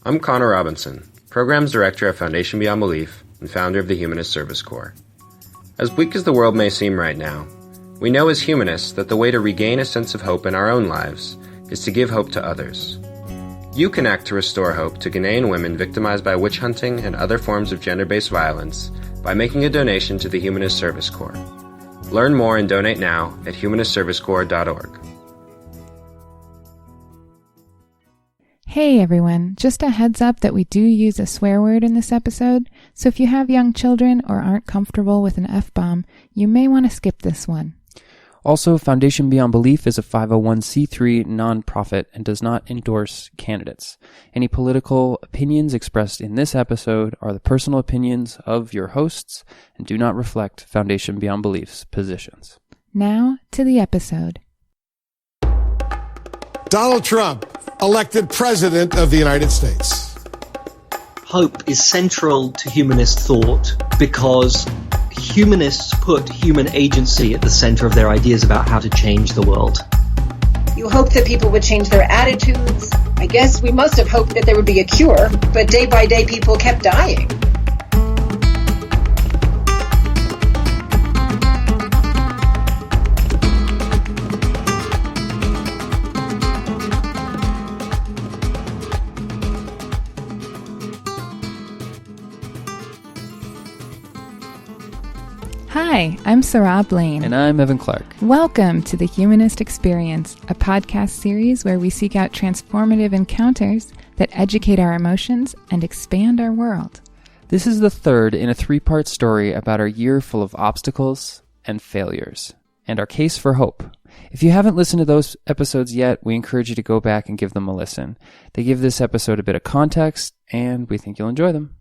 I'm Connor Robinson, Programs Director at Foundation Beyond Belief and founder of the Humanist Service Corps. As bleak as the world may seem right now, we know as humanists that the way to regain a sense of hope in our own lives is to give hope to others. You can act to restore hope to Ghanaian women victimized by witch hunting and other forms of gender-based violence by making a donation to the Humanist Service Corps. Learn more and donate now at humanistservicecorps.org. Hey everyone, just a heads up that we do use a swear word in this episode, so if you have young children or aren't comfortable with an F-bomb, you may want to skip this one. Also, Foundation Beyond Belief is a 501c3 nonprofit and does not endorse candidates. Any political opinions expressed in this episode are the personal opinions of your hosts and do not reflect Foundation Beyond Belief's positions. Now to the episode. Donald Trump, elected President of the United States. Hope is central to humanist thought because humanists put human agency at the center of their ideas about how to change the world. You hope that people would change their attitudes. I guess we must have hoped that there would be a cure, but day by day people kept dying. Hi, I'm Seráh Blaine. And I'm Evan Clark. Welcome to the Humanist Experience, a podcast series where we seek out transformative encounters that educate our emotions and expand our world. This is the third in a three-part story about our year full of obstacles and failures, and our case for hope. If you haven't listened to those episodes yet, we encourage you to go back and give them a listen. They give this episode a bit of context, and we think you'll enjoy them.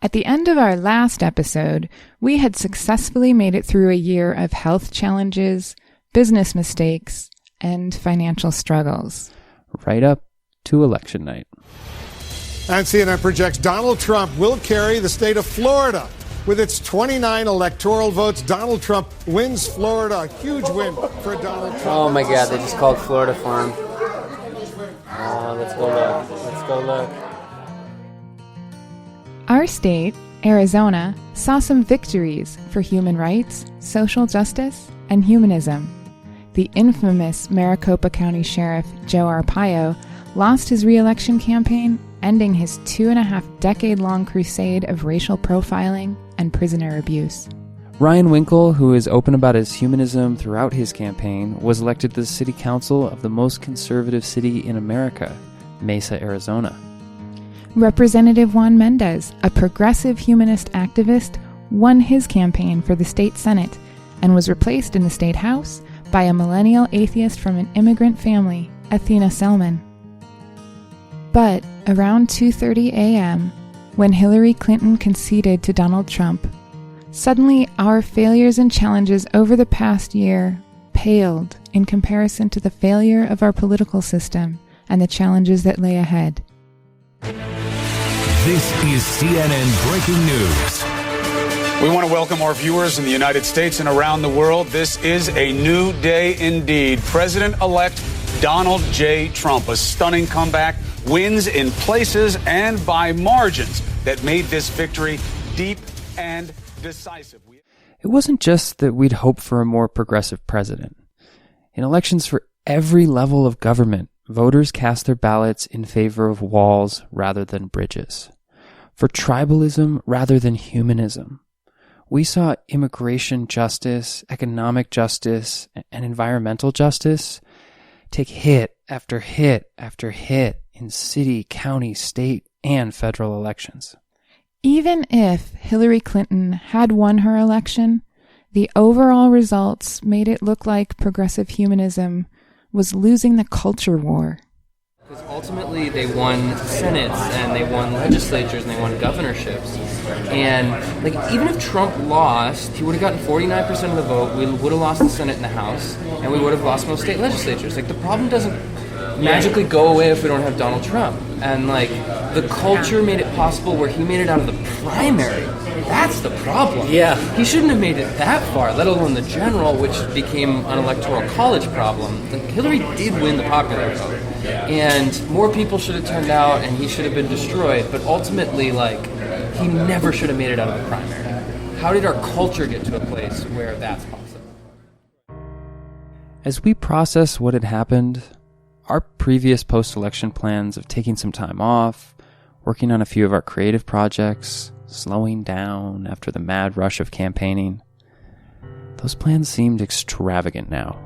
At the end of our last episode, we had successfully made it through a year of health challenges, business mistakes, and financial struggles. Right up to election night. And CNN projects Donald Trump will carry the state of Florida. With its 29 electoral votes, Donald Trump wins Florida. A huge win for Donald Trump. Oh my God, they just called Florida for him. Let's go look. Let's go look. Our state, Arizona, saw some victories for human rights, social justice, and humanism. The infamous Maricopa County Sheriff Joe Arpaio lost his re-election campaign, ending his 2.5-decade-long crusade of racial profiling and prisoner abuse. Ryan Winkle, who is open about his humanism throughout his campaign, was elected to the city council of the most conservative city in America, Mesa, Arizona. Representative Juan Mendez, a progressive humanist activist, won his campaign for the state senate and was replaced in the state house by a millennial atheist from an immigrant family, Athena Selman. But around 2:30 a.m., when Hillary Clinton conceded to Donald Trump, suddenly our failures and challenges over the past year paled in comparison to the failure of our political system and the challenges that lay ahead. This is CNN Breaking News. We want to welcome our viewers in the United States and around the world. This is a new day indeed. President-elect Donald J. Trump, a stunning comeback, wins in places and by margins that made this victory deep and decisive. It wasn't just that we'd hope for a more progressive president. In elections for every level of government, voters cast their ballots in favor of walls rather than bridges, for tribalism rather than humanism. We saw immigration justice, economic justice, and environmental justice take hit after hit after hit in city, county, state, and federal elections. Even if Hillary Clinton had won her election, the overall results made it look like progressive humanism was losing the culture war. Because ultimately they won senates and they won legislatures and they won governorships. And even if Trump lost, he would have gotten 49% of the vote, we would have lost the Senate and the House, and we would have lost most state legislatures. The problem doesn't magically go away if we don't have Donald Trump. And, like, the culture made it possible where he made it out of the primary. That's the problem. Yeah. He shouldn't have made it that far, let alone the general, which became an electoral college problem. Like, Hillary did win the popular vote. And more people should have turned out, and he should have been destroyed. But ultimately, like, he never should have made it out of the primary. How did our culture get to a place where that's possible? As we process what had happened, our previous post-election plans of taking some time off, working on a few of our creative projects, slowing down after the mad rush of campaigning, those plans seemed extravagant now.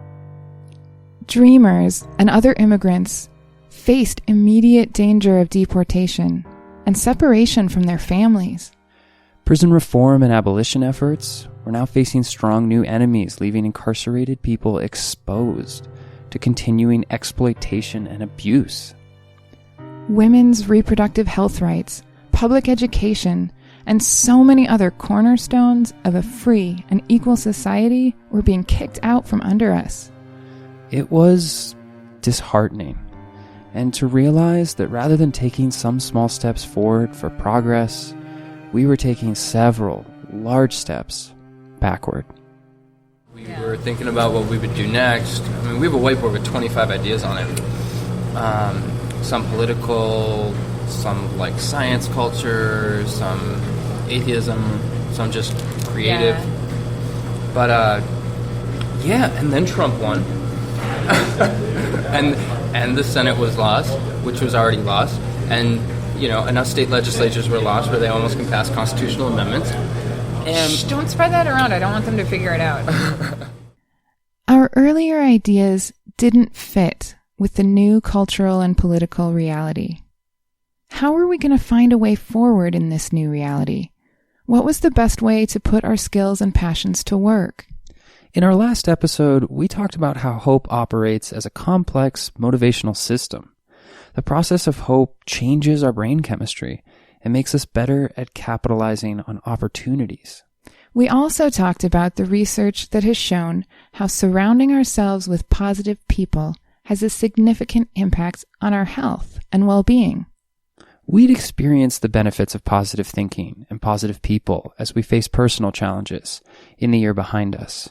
Dreamers and other immigrants faced immediate danger of deportation and separation from their families. Prison reform and abolition efforts were now facing strong new enemies, leaving incarcerated people exposed to continuing exploitation and abuse. Women's reproductive health rights, public education, and so many other cornerstones of a free and equal society were being kicked out from under us. It was disheartening, and to realize that rather than taking some small steps forward for progress, we were taking several large steps backward. We were thinking about what we would do next. I mean, we have a whiteboard with 25 ideas on it. Some political, some like science culture, some atheism, some just creative. Yeah. But, and then Trump won. and the Senate was lost, which was already lost. And, you know, enough state legislatures were lost where they almost can pass constitutional amendments. And don't spread that around. I don't want them to figure it out. Our earlier ideas didn't fit with the new cultural and political reality. How are we going to find a way forward in this new reality? What was the best way to put our skills and passions to work? In our last episode, we talked about how hope operates as a complex motivational system. The process of hope changes our brain chemistry and makes us better at capitalizing on opportunities. We also talked about the research that has shown how surrounding ourselves with positive people has a significant impact on our health and well-being. We'd experienced the benefits of positive thinking and positive people as we face personal challenges in the year behind us.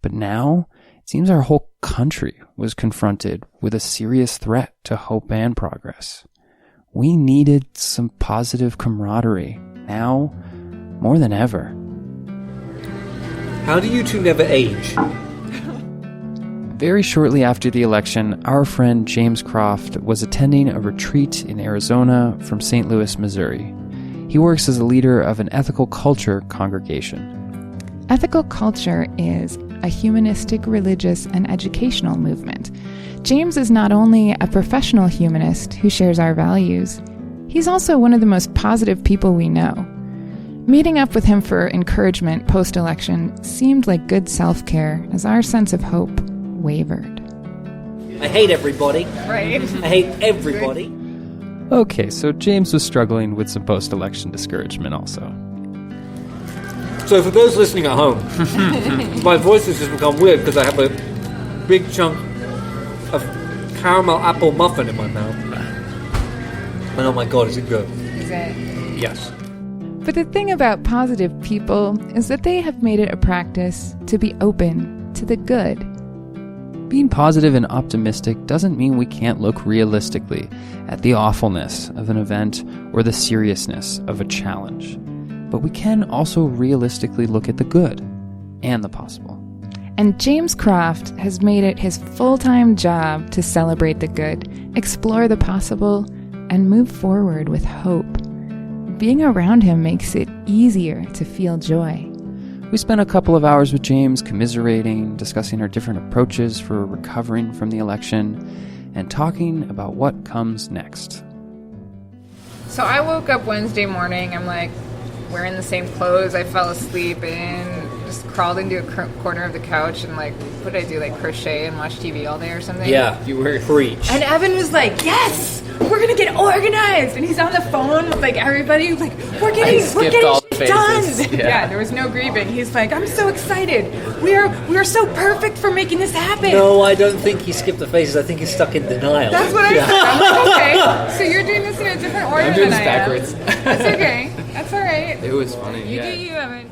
But now, it seems our whole country was confronted with a serious threat to hope and progress. We needed some positive camaraderie, now more than ever. How do you two never age? Very shortly after the election, our friend James Croft was attending a retreat in Arizona from St. Louis, Missouri. He works as a leader of an ethical culture congregation. Ethical culture is a humanistic, religious, and educational movement. James is not only a professional humanist who shares our values, he's also one of the most positive people we know. Meeting up with him for encouragement post-election seemed like good self-care as our sense of hope wavered. I hate everybody. Right. I hate everybody. Okay, so James was struggling with some post-election discouragement also. So for those listening at home, my voice has just become weird because I have a big chunk of caramel apple muffin in my mouth. And oh my god, is it good? Is it? Yes. But the thing about positive people is that they have made it a practice to be open to the good. Being positive and optimistic doesn't mean we can't look realistically at the awfulness of an event or the seriousness of a challenge. But we can also realistically look at the good and the possible. And James Croft has made it his full-time job to celebrate the good, explore the possible, and move forward with hope. Being around him makes it easier to feel joy. We spent a couple of hours with James commiserating, discussing our different approaches for recovering from the election, and talking about what comes next. So I woke up Wednesday morning. I'm like wearing the same clothes. I fell asleep and just crawled into a corner of the couch and like, what did I do? Like crochet and watch TV all day or something? Yeah, you were preach. And Evan was like, yes, we're going to get organized. And he's on the phone with like everybody. Like, we're getting done. Yeah, there was no grieving. He's like, I'm so excited. We are so perfect for making this happen. No, I don't think he skipped the phases. I think he's stuck in denial. That's what I said. I'm like, okay, so you're doing this in a different order I'm doing than this I am. backwards. It's okay. That's all right. It was funny. You yeah. do you, Evan.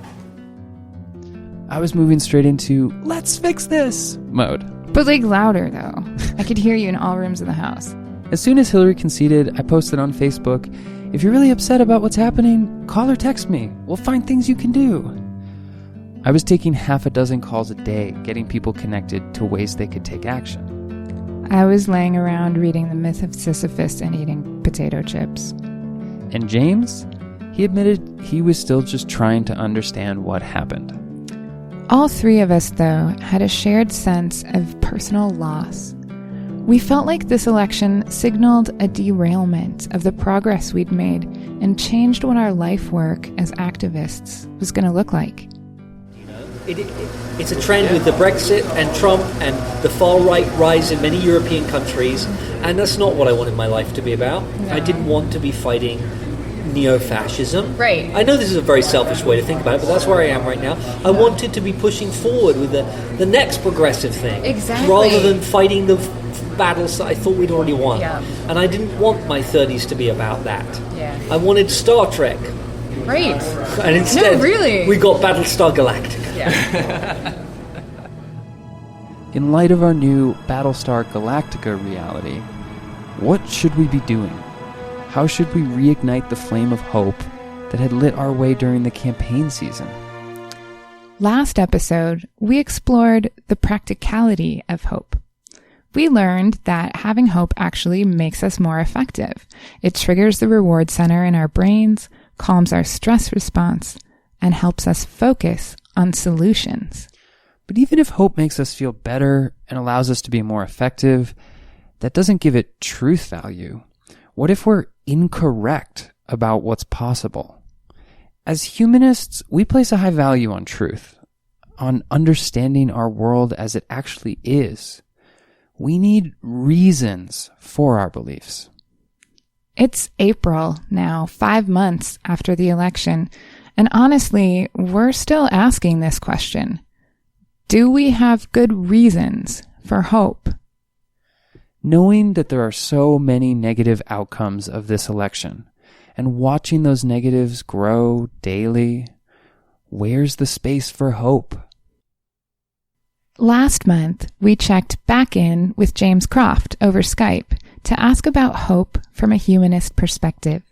I was moving straight into let's fix this mode. But like louder, though. I could hear you in all rooms of the house. As soon as Hillary conceded, I posted on Facebook, if you're really upset about what's happening, call or text me. We'll find things you can do. I was taking half a dozen calls a day, getting people connected to ways they could take action. I was laying around reading The Myth of Sisyphus and eating potato chips. And James, he admitted he was still just trying to understand what happened. All three of us, though, had a shared sense of personal loss. We felt like this election signaled a derailment of the progress we'd made and changed what our life work as activists was going to look like. It's a trend with the Brexit and Trump and the far-right rise in many European countries, and that's not what I wanted my life to be about. No. I didn't want to be fighting neo-fascism. Right. I know this is a very selfish way to think about it, but that's where I am right now. I wanted to be pushing forward with the next progressive thing. Exactly. Rather than fighting the battles that I thought we'd already won. Yeah. And I didn't want my 30s to be about that. Yeah. I wanted Star Trek. Right. And instead, No, really. we got Battlestar Galactica. Yeah. In light of our new Battlestar Galactica reality, what should we be doing? How should we reignite the flame of hope that had lit our way during the campaign season? Last episode, we explored the practicality of hope. We learned that having hope actually makes us more effective. It triggers the reward center in our brains, calms our stress response, and helps us focus on solutions. But even if hope makes us feel better and allows us to be more effective, that doesn't give it truth value. What if we're incorrect about what's possible? As humanists, we place a high value on truth, on understanding our world as it actually is. We need reasons for our beliefs. It's April now, 5 months after the election, and honestly, we're still asking this question. Do we have good reasons for hope? Knowing that there are so many negative outcomes of this election, and watching those negatives grow daily, where's the space for hope? Last month, we checked back in with James Croft over Skype to ask about hope from a humanist perspective.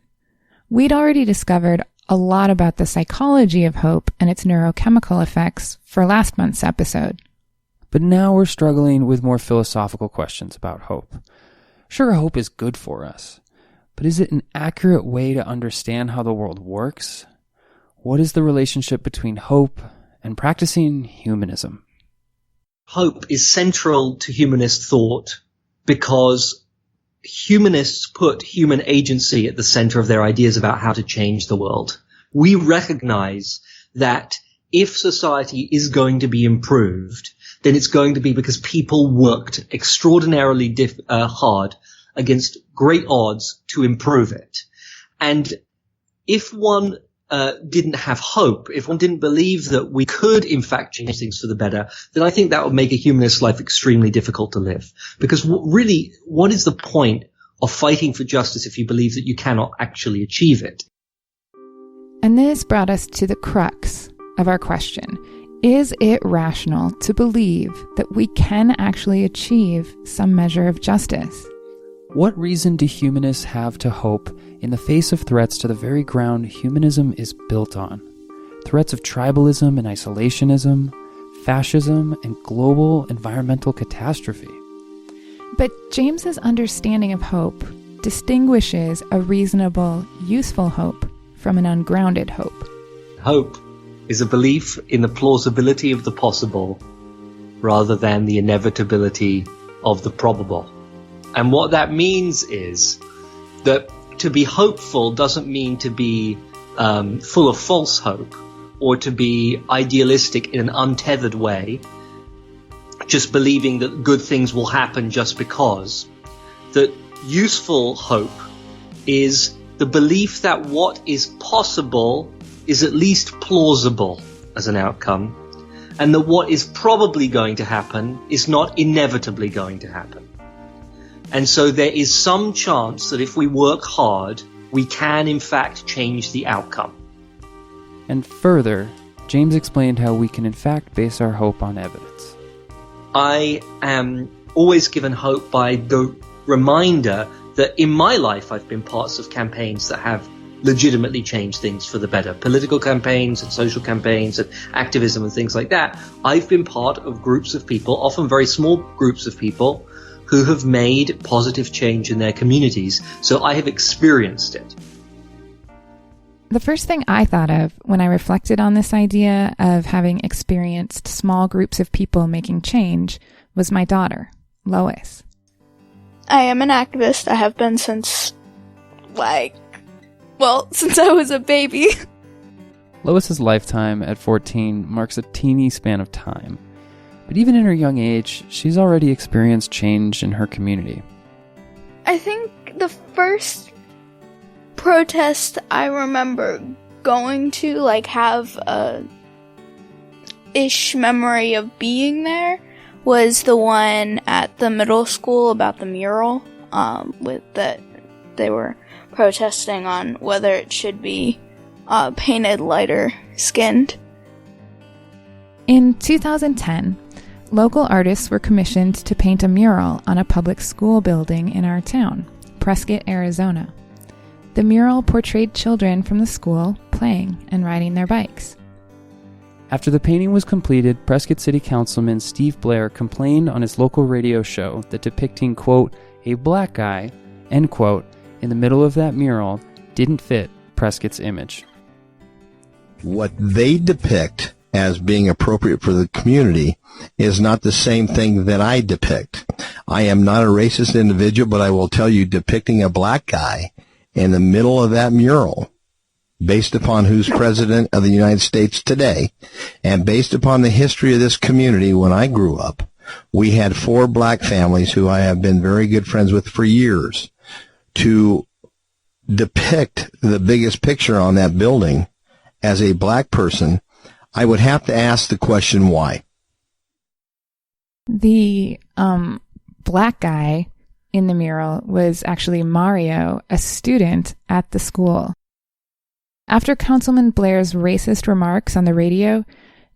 We'd already discovered a lot about the psychology of hope and its neurochemical effects for last month's episode. But now we're struggling with more philosophical questions about hope. Sure, hope is good for us, but is it an accurate way to understand how the world works? What is the relationship between hope and practicing humanism? Hope is central to humanist thought because humanists put human agency at the center of their ideas about how to change the world. We recognize that if society is going to be improved, then it's going to be because people worked extraordinarily hard against great odds to improve it. And if one didn't have hope, if one didn't believe that we could in fact change things for the better, then I think that would make a humanist's life extremely difficult to live. Because really, what is the point of fighting for justice if you believe that you cannot actually achieve it? And this brought us to the crux of our question. Is it rational to believe that we can actually achieve some measure of justice? What reason do humanists have to hope in the face of threats to the very ground humanism is built on? Threats of tribalism and isolationism, fascism, and global environmental catastrophe. But James's understanding of hope distinguishes a reasonable, useful hope from an ungrounded hope. Hope is a belief in the plausibility of the possible rather than the inevitability of the probable. And what that means is that to be hopeful doesn't mean to be full of false hope or to be idealistic in an untethered way, just believing that good things will happen just because. That useful hope is the belief that what is possible is at least plausible as an outcome, and that what is probably going to happen is not inevitably going to happen. And so there is some chance that if we work hard, we can in fact change the outcome. And further, James explained how we can in fact base our hope on evidence. I am always given hope by the reminder that in my life I've been parts of campaigns that have legitimately changed things for the better. Political campaigns and social campaigns and activism and things like that. I've been part of groups of people, often very small groups of people, who have made positive change in their communities. So I have experienced it. The first thing I thought of when I reflected on this idea of having experienced small groups of people making change was my daughter, Lois. I am an activist. I have been since I was a baby. Lois's lifetime at 14 marks a teeny span of time. But even in her young age, she's already experienced change in her community. I think the first protest I remember going to, have a ish memory of being there, was the one at the middle school about the mural, they were protesting on whether it should be painted lighter skinned. In 2010, local artists were commissioned to paint a mural on a public school building in our town, Prescott, Arizona. The mural portrayed children from the school playing and riding their bikes. After the painting was completed, Prescott City Councilman Steve Blair complained on his local radio show that depicting, quote, a black guy, end quote, in the middle of that mural didn't fit Prescott's image. What they depict as being appropriate for the community is not the same thing that I depict. I am not a racist individual, but I will tell you, depicting a black guy in the middle of that mural, based upon who's president of the United States today, and based upon the history of this community when I grew up, we had 4 black families who I have been very good friends with for years. To depict the biggest picture on that building as a black person, I would have to ask the question, why? The black guy in the mural was actually Mario, a student at the school. After Councilman Blair's racist remarks on the radio,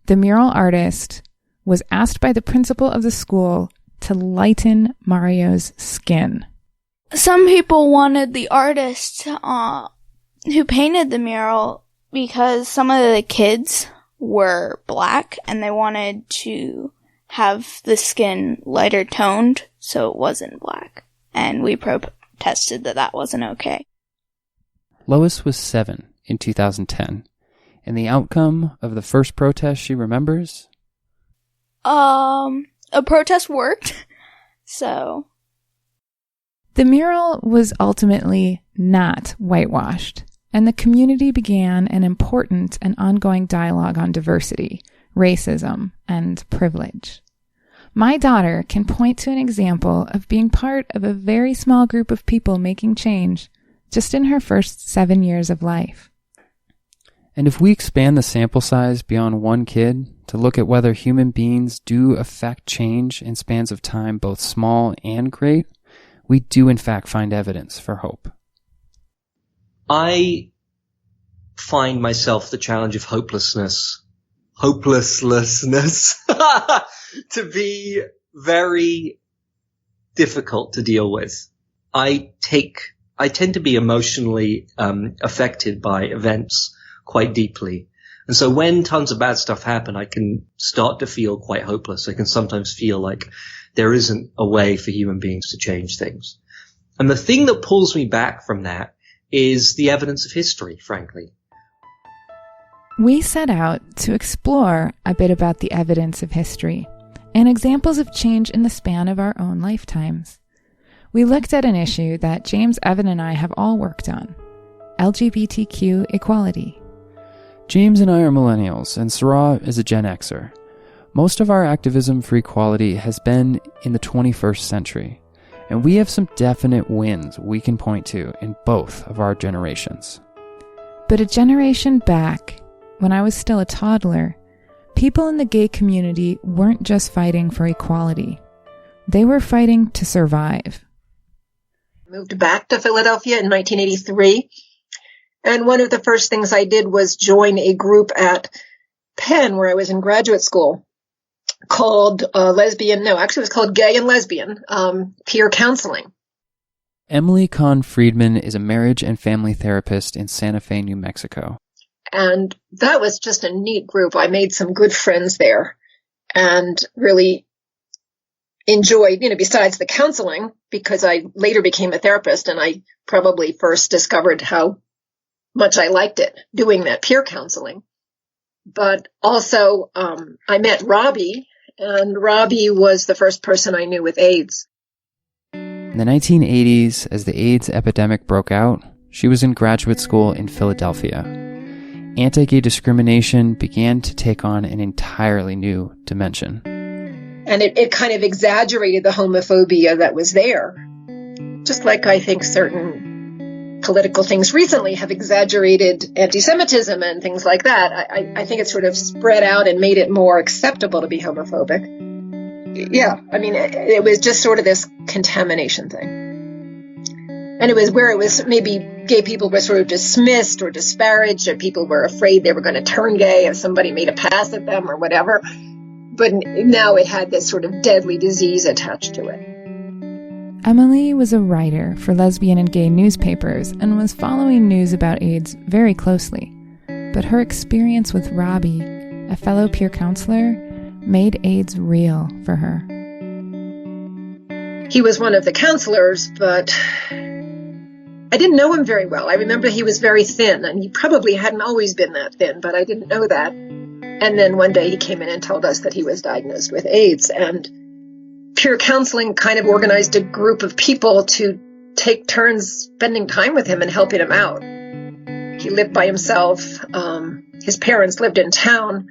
the mural artist was asked by the principal of the school to lighten Mario's skin. Some people wanted the artist who painted the mural because some of the kids were black and they wanted to have the skin lighter toned so it wasn't black. And we protested that wasn't okay. Lois was 7 in 2010, and the outcome of the first protest she remembers? A protest worked, so... The mural was ultimately not whitewashed, and the community began an important and ongoing dialogue on diversity, racism, and privilege. My daughter can point to an example of being part of a very small group of people making change just in her first 7 years of life. And if we expand the sample size beyond one kid to look at whether human beings do affect change in spans of time both small and great, we do in fact find evidence for hope. I find myself the challenge of hopelessness to be very difficult to deal with. I tend to be emotionally affected by events quite deeply. And so when tons of bad stuff happen, I can start to feel quite hopeless. I can sometimes feel like there isn't a way for human beings to change things. And the thing that pulls me back from that is the evidence of history, frankly. We set out to explore a bit about the evidence of history and examples of change in the span of our own lifetimes. We looked at an issue that James, Evan, and I have all worked on: LGBTQ equality. James and I are millennials, and Seráh is a Gen Xer. Most of our activism for equality has been in the 21st century, and we have some definite wins we can point to in both of our generations. But a generation back, when I was still a toddler, people in the gay community weren't just fighting for equality. They were fighting to survive. Moved back to Philadelphia in 1983. And one of the first things I did was join a group at Penn, where I was in graduate school, called it was called Gay and Lesbian Peer Counseling. Emily Kahn-Friedman is a marriage and family therapist in Santa Fe, New Mexico. And that was just a neat group. I made some good friends there and really enjoyed, besides the counseling, because I later became a therapist and I probably first discovered how much I liked it, doing that peer counseling. But also, I met Robbie, and Robbie was the first person I knew with AIDS. In the 1980s, as the AIDS epidemic broke out, she was in graduate school in Philadelphia. Anti-gay discrimination began to take on an entirely new dimension. And it kind of exaggerated the homophobia that was there. Just like I think certain political things recently have exaggerated anti-Semitism and things like that. I think it sort of spread out and made it more acceptable to be homophobic. Yeah, it was just sort of this contamination thing. And it was where it was maybe gay people were sort of dismissed or disparaged, or people were afraid they were going to turn gay if somebody made a pass at them or whatever. But now it had this sort of deadly disease attached to it. Emily was a writer for lesbian and gay newspapers and was following news about AIDS very closely. But her experience with Robbie, a fellow peer counselor, made AIDS real for her. He was one of the counselors, but I didn't know him very well. I remember he was very thin, and he probably hadn't always been that thin, but I didn't know that. And then one day he came in and told us that he was diagnosed with AIDS, and peer counseling kind of organized a group of people to take turns spending time with him and helping him out. He lived by himself. His parents lived in town.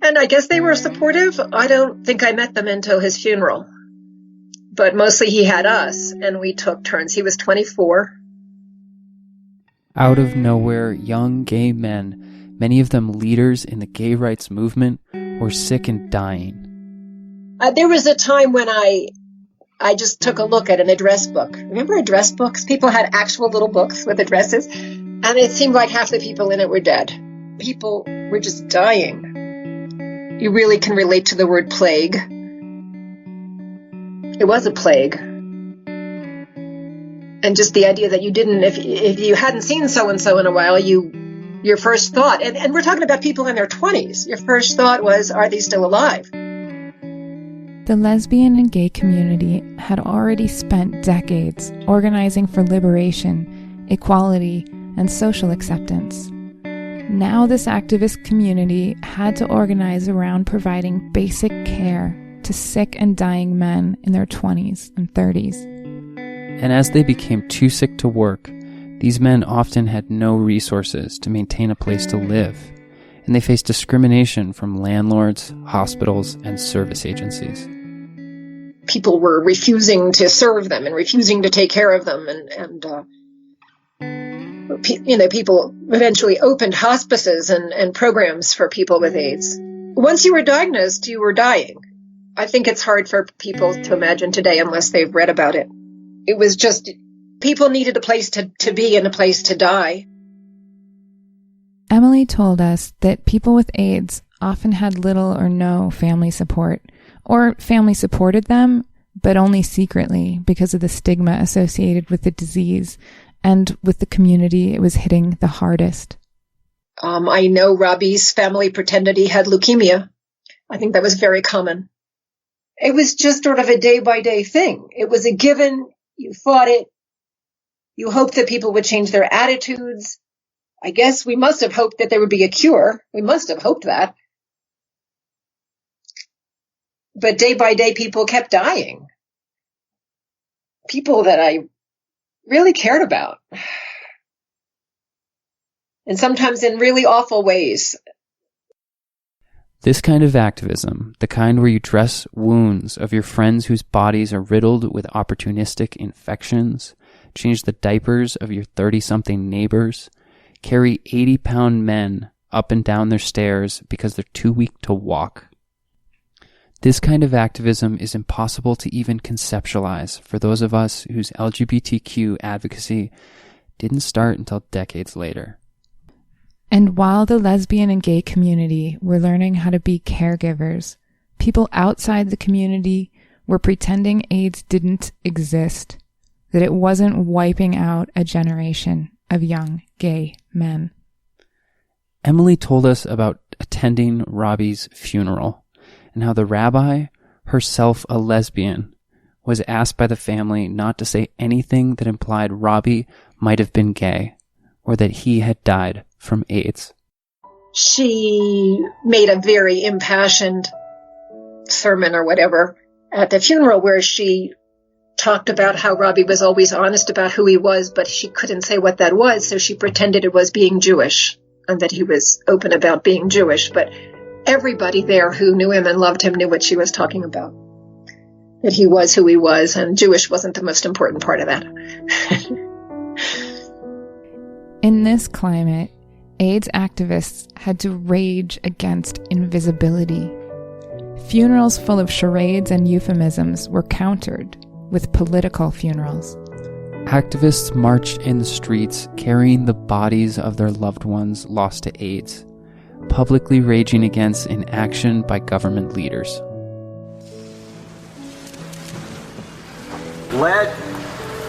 And I guess they were supportive. I don't think I met them until his funeral. But mostly he had us, and we took turns. He was 24. Out of nowhere, young gay men, many of them leaders in the gay rights movement, were sick and dying. There was a time when I just took a look at an address book. Remember address books? People had actual little books with addresses, and it seemed like half the people in it were dead. People were just dying. You really can relate to the word plague. It was a plague. And just the idea that you didn't, if you hadn't seen so-and-so in a while, your first thought, and we're talking about people in their 20s, your first thought was, are they still alive? The lesbian and gay community had already spent decades organizing for liberation, equality, and social acceptance. Now this activist community had to organize around providing basic care to sick and dying men in their 20s and 30s. And as they became too sick to work, these men often had no resources to maintain a place to live, and they faced discrimination from landlords, hospitals, and service agencies. People were refusing to serve them and refusing to take care of them, and people eventually opened hospices and programs for people with AIDS. Once you were diagnosed, you were dying. I think it's hard for people to imagine today unless they've read about it. It was just, people needed a place to be and a place to die. Emily told us that people with AIDS often had little or no family support, or family supported them, but only secretly because of the stigma associated with the disease and with the community it was hitting the hardest. I know Robbie's family pretended he had leukemia. I think that was very common. It was just sort of a day-by-day thing. It was a given. You fought it. You hoped that people would change their attitudes. I guess we must have hoped that there would be a cure. We must have hoped that. But day by day, people kept dying. People that I really cared about. And sometimes in really awful ways. This kind of activism, the kind where you dress wounds of your friends whose bodies are riddled with opportunistic infections, change the diapers of your 30-something neighbors, carry 80-pound men up and down their stairs because they're too weak to walk. This kind of activism is impossible to even conceptualize for those of us whose LGBTQ advocacy didn't start until decades later. And while the lesbian and gay community were learning how to be caregivers, people outside the community were pretending AIDS didn't exist, that it wasn't wiping out a generation of young gay men. Emily told us about attending Robbie's funeral and how the rabbi, herself a lesbian, was asked by the family not to say anything that implied Robbie might have been gay or that he had died from AIDS. She made a very impassioned sermon or whatever at the funeral where she talked about how Robbie was always honest about who he was, but she couldn't say what that was, so she pretended it was being Jewish and that he was open about being Jewish. But everybody there who knew him and loved him knew what she was talking about, that he was who he was, and Jewish wasn't the most important part of that. In this climate, AIDS activists had to rage against invisibility. Funerals full of charades and euphemisms were countered with political funerals. Activists marched in the streets carrying the bodies of their loved ones lost to AIDS, publicly raging against inaction by government leaders. Let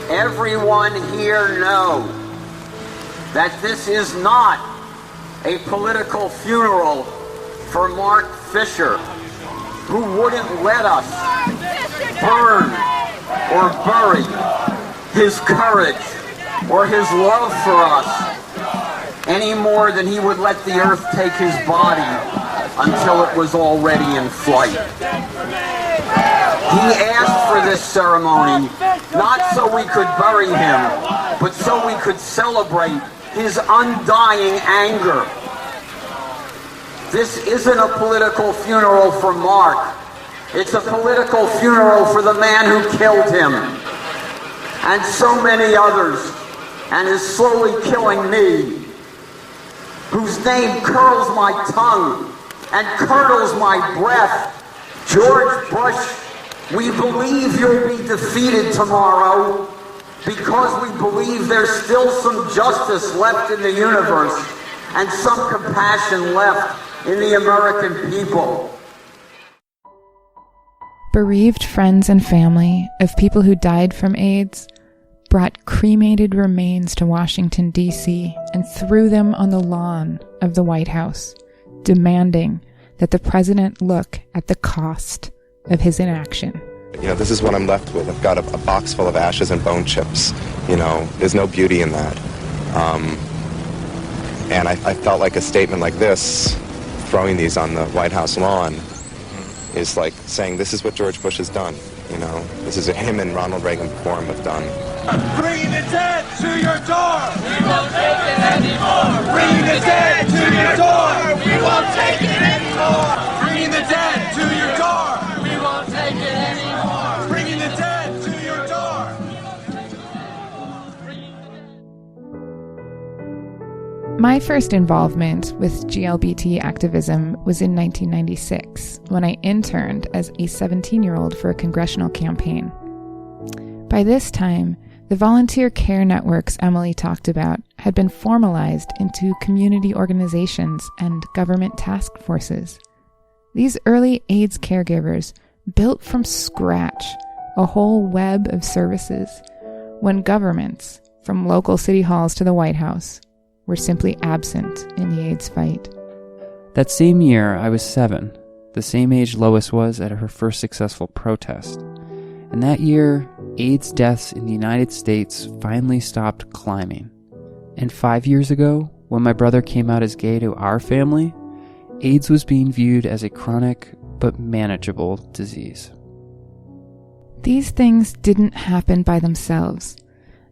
everyone here know that this is not a political funeral for Mark Fisher, who wouldn't let us burn or bury his courage or his love for us any more than he would let the earth take his body until it was already in flight. He asked for this ceremony not so we could bury him, but so we could celebrate his undying anger. This isn't a political funeral for Mark. It's a political funeral for the man who killed him, and so many others, and is slowly killing me, whose name curls my tongue and curdles my breath. George Bush, we believe you'll be defeated tomorrow because we believe there's still some justice left in the universe and some compassion left in the American people. Bereaved friends and family of people who died from AIDS brought cremated remains to Washington, D.C. and threw them on the lawn of the White House, demanding that the president look at the cost of his inaction. You know, this is what I'm left with. I've got a box full of ashes and bone chips. You know, there's no beauty in that. And I felt like a statement like this, throwing these on the White House lawn, is like saying this is what George Bush has done. You know, this is what him and Ronald Reagan before him have done. Bringing the dead to your door. We won't take it anymore. Bringing the dead to your door. We won't take it anymore. Bringing the dead to your door. We won't take it anymore. Bringing the dead to your door. My first involvement with GLBT activism was in 1996, when I interned as a 17-year-old for a congressional campaign. By this time, the volunteer care networks Emily talked about had been formalized into community organizations and government task forces. These early AIDS caregivers built from scratch a whole web of services when governments, from local city halls to the White House, were simply absent in the AIDS fight. That same year, I was 7, the same age Lois was at her first successful protest. And that year, AIDS deaths in the United States finally stopped climbing. And 5 years ago, when my brother came out as gay to our family, AIDS was being viewed as a chronic but manageable disease. These things didn't happen by themselves.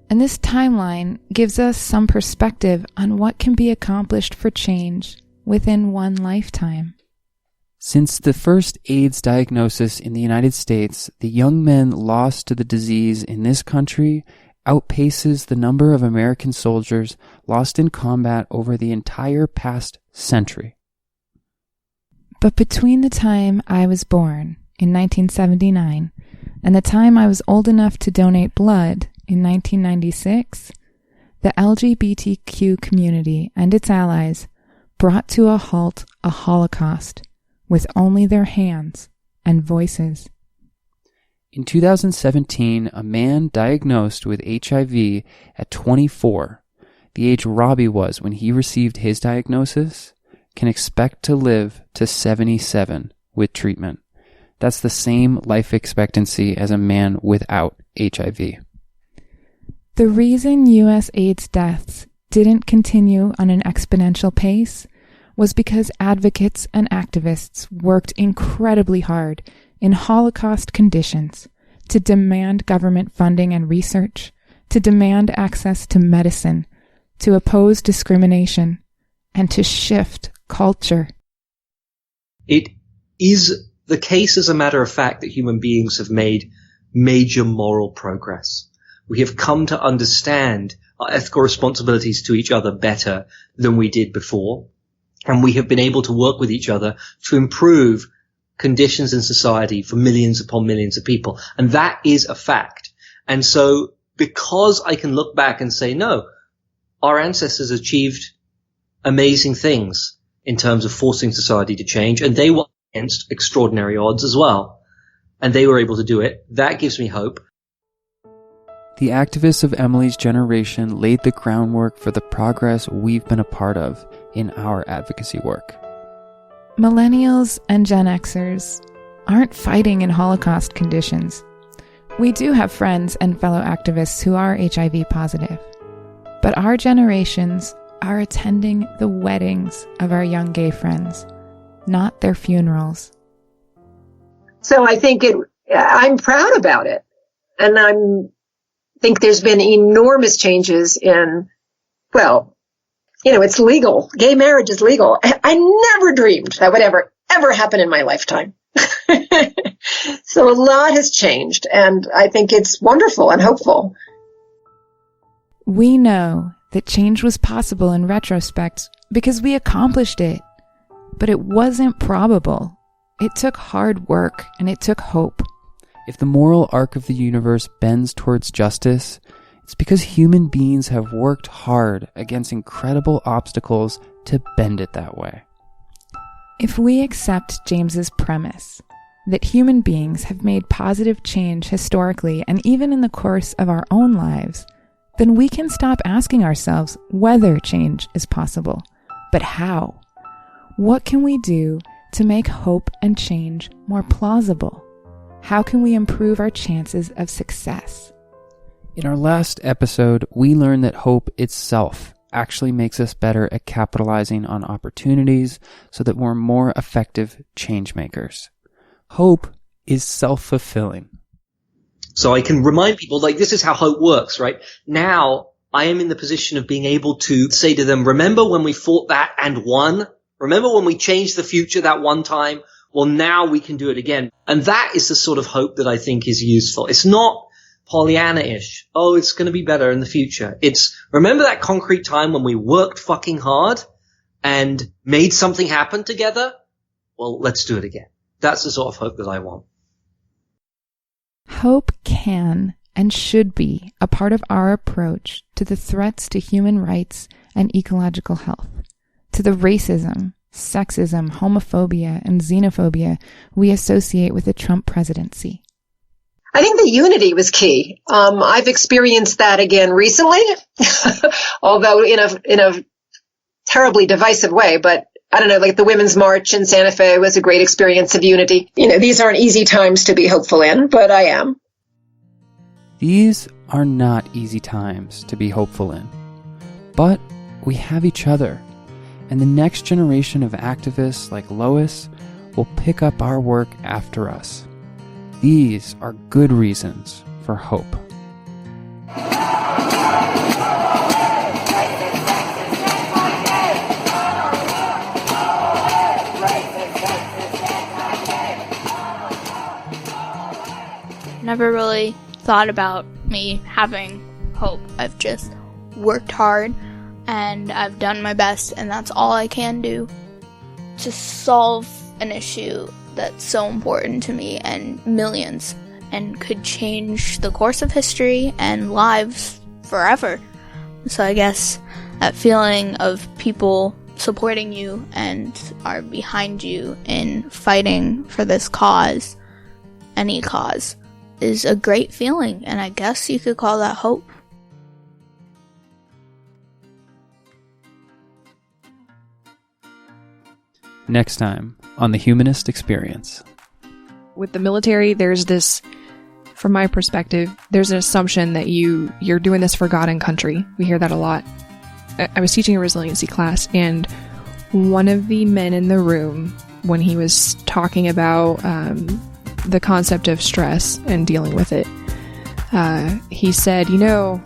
And this timeline gives us some perspective on what can be accomplished for change within one lifetime. Since the first AIDS diagnosis in the United States, the young men lost to the disease in this country outpaces the number of American soldiers lost in combat over the entire past century. But between the time I was born in 1979 and the time I was old enough to donate blood in 1996, the LGBTQ community and its allies brought to a halt a Holocaust with only their hands and voices. In 2017, a man diagnosed with HIV at 24, the age Robbie was when he received his diagnosis, can expect to live to 77 with treatment. That's the same life expectancy as a man without HIV. The reason U.S. AIDS deaths didn't continue on an exponential pace was because advocates and activists worked incredibly hard in Holocaust conditions to demand government funding and research, to demand access to medicine, to oppose discrimination, and to shift culture. It is the case, as a matter of fact, that human beings have made major moral progress. We have come to understand our ethical responsibilities to each other better than we did before. And we have been able to work with each other to improve conditions in society for millions upon millions of people. And that is a fact. And so because I can look back and say, no, our ancestors achieved amazing things in terms of forcing society to change, and they were against extraordinary odds as well. And they were able to do it. That gives me hope. The activists of Emily's generation laid the groundwork for the progress we've been a part of in our advocacy work. Millennials and Gen Xers aren't fighting in Holocaust conditions. We do have friends and fellow activists who are HIV positive, but our generations are attending the weddings of our young gay friends, not their funerals. So I think I'm proud about it. And I think there's been enormous changes in, well, it's legal. Gay marriage is legal. I never dreamed that would ever happen in my lifetime. So a lot has changed, and I think it's wonderful and hopeful. We know that change was possible in retrospect because we accomplished it, but it wasn't probable. It took hard work and it took hope. If the moral arc of the universe bends towards justice, it's because human beings have worked hard against incredible obstacles to bend it that way. If we accept James's premise that human beings have made positive change historically and even in the course of our own lives, then we can stop asking ourselves whether change is possible, but how. What can we do to make hope and change more plausible? How can we improve our chances of success? In our last episode, we learned that hope itself actually makes us better at capitalizing on opportunities so that we're more effective change makers. Hope is self-fulfilling. So I can remind people, this is how hope works, right? Now I am in the position of being able to say to them, remember when we fought that and won? Remember when we changed the future that one time? Well, now we can do it again. And that is the sort of hope that I think is useful. It's not Pollyanna-ish. Oh, it's going to be better in the future. It's, remember that concrete time when we worked fucking hard and made something happen together? Well, let's do it again. That's the sort of hope that I want. Hope can and should be a part of our approach to the threats to human rights and ecological health, to the racism, sexism, homophobia, and xenophobia we associate with the Trump presidency. I think the unity was key. I've experienced that again recently, although in a terribly divisive way, but I don't know, the Women's March in Santa Fe was a great experience of unity. These aren't easy times to be hopeful in, but I am. These are not easy times to be hopeful in, but we have each other, and the next generation of activists like Lois will pick up our work after us. These are good reasons for hope. Never really thought about me having hope. I've just worked hard. and I've done my best, and that's all I can do to solve an issue that's so important to me and millions, and could change the course of history and lives forever. So I guess that feeling of people supporting you and are behind you in fighting for this cause, any cause, is a great feeling, and I guess you could call that hope. Next time on The Humanist Experience. With the military, there's this, from my perspective, there's an assumption that you're doing this for God and country. We hear that a lot. I was teaching a resiliency class, and one of the men in the room, when he was talking about the concept of stress and dealing with it, he said,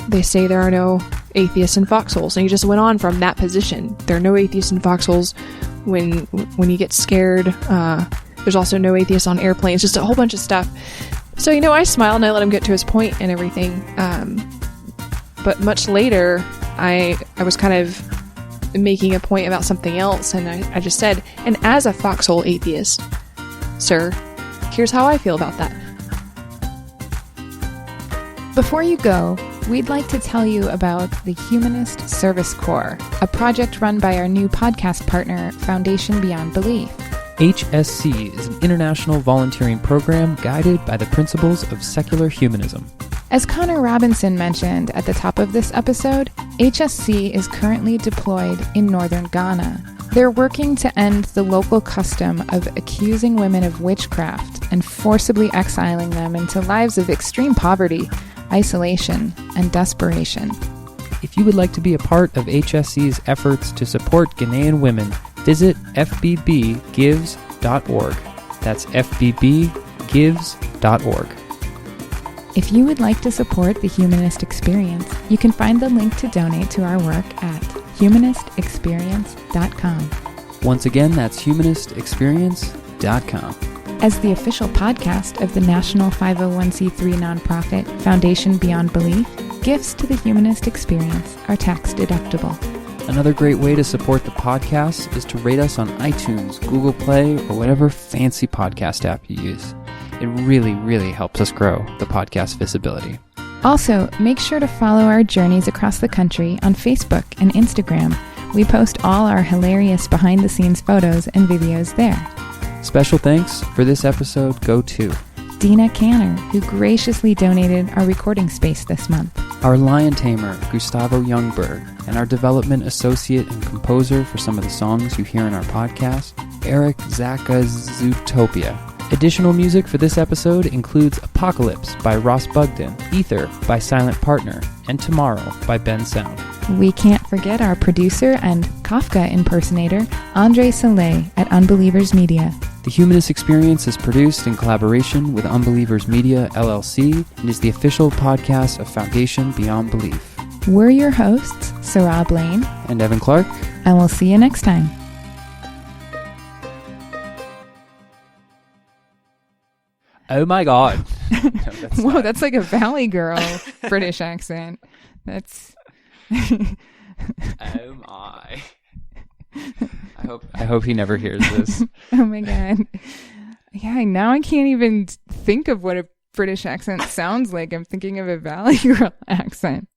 they say there are no atheists in foxholes. And he just went on from that position. There are no atheists in foxholes. When you get scared, there's also no atheists on airplanes, just a whole bunch of stuff. So, I smiled and I let him get to his point and everything. But much later, I was kind of making a point about something else, and I just said, and as a foxhole atheist, sir, here's how I feel about that. Before you go, we'd like to tell you about the Humanist Service Corps, a project run by our new podcast partner, Foundation Beyond Belief. HSC is an international volunteering program guided by the principles of secular humanism. As Connor Robinson mentioned at the top of this episode, HSC is currently deployed in northern Ghana. They're working to end the local custom of accusing women of witchcraft and forcibly exiling them into lives of extreme poverty, isolation, and desperation. If you would like to be a part of HSC's efforts to support Ghanaian women, visit fbbgives.org. That's fbbgives.org. If you would like to support the Humanist Experience, you can find the link to donate to our work at humanistexperience.com. Once again, that's humanistexperience.com. As the official podcast of the national 501c3 nonprofit Foundation Beyond Belief, gifts to the Humanist Experience are tax deductible. Another great way to support the podcast is to rate us on iTunes, Google Play, or whatever fancy podcast app you use. It really, really helps us grow the podcast visibility. Also, make sure to follow our journeys across the country on Facebook and Instagram. We post all our hilarious behind-the-scenes photos and videos there. Special thanks for this episode go to Dina Canner, who graciously donated our recording space this month. Our lion tamer, Gustavo Youngberg, and our development associate and composer for some of the songs you hear in our podcast, Eric Zaka Zootopia. Additional music for this episode includes Apocalypse by Ross Bugden, Ether by Silent Partner, and Tomorrow by Ben Sound. We can't forget our producer and Kafka impersonator, Andre Soleil at Unbelievers Media. The Humanist Experience is produced in collaboration with Unbelievers Media, LLC, and is the official podcast of Foundation Beyond Belief. We're your hosts, Seráh Blaine and Evan Clark, and we'll see you next time. Oh my God. Whoa, that's like a Valley Girl British accent. That's... Oh my. I hope he never hears this. Oh my God. Yeah, now I can't even think of what a British accent sounds like. I'm thinking of a Valley Girl accent.